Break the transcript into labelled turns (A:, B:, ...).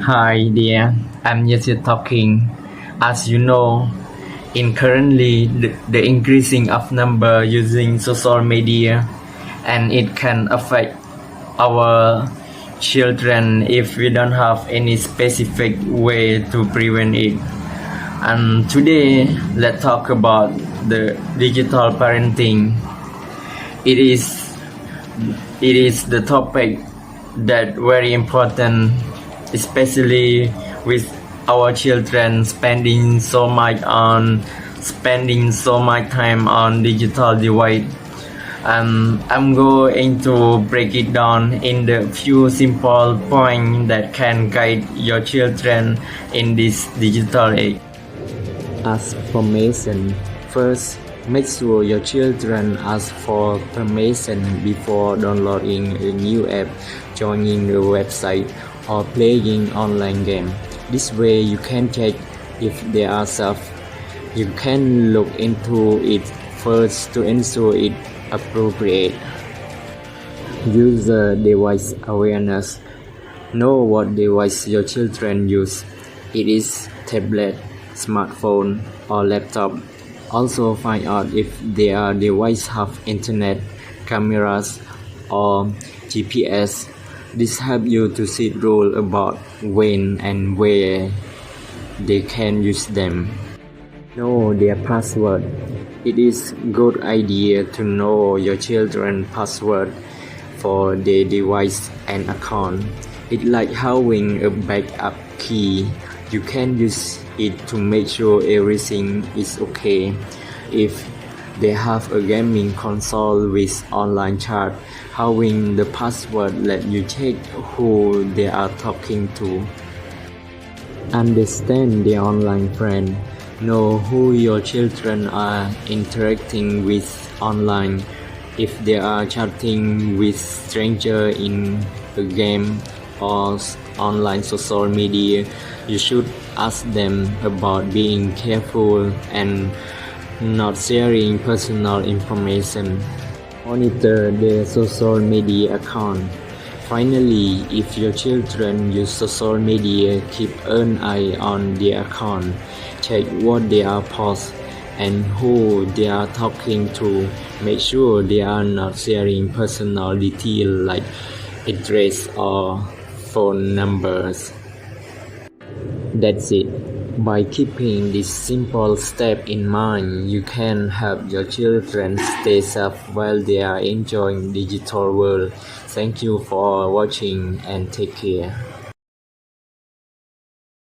A: Hi dear, I'm Yasir talking. As you know, in currently the increasing of number using social media, and it can affect our children if we don't have any specific way to prevent it. And today, let's talk about the digital parenting. It is it is the topic that very important, especially with our children spending so much time on digital device. I'm going to break it down in the few simple points that can guide your children in this digital age.
B: Ask permission. First, make sure your children ask for permission before downloading a new app, joining a website, or playing online game. This way you can check if they are safe. You can look into it first to ensure it appropriate. User device awareness. Know what device your children use. It is tablet, smartphone, or laptop. Also find out if their device have internet, cameras, or GPS. This helps you to set rules about when and where they can use them. Know their password. It is good idea to know your children's password for their device and account. It's like having a backup key. You can use it to make sure everything is okay. If they have a gaming console with online chat, having the password let you check who they are talking to. Understand their online friend. Know who your children are interacting with online. If they are chatting with strangers in a game or online social media, you should ask them about being careful and not sharing personal information. Monitor their social media account. Finally, if your children use social media, keep an eye on their account. Check what they are posting and who they are talking to. Make sure they are not sharing personal details like address or phone numbers. That's it. By keeping this simple step in mind, you can help your children stay safe while they are enjoying digital world. Thank you for watching and take care.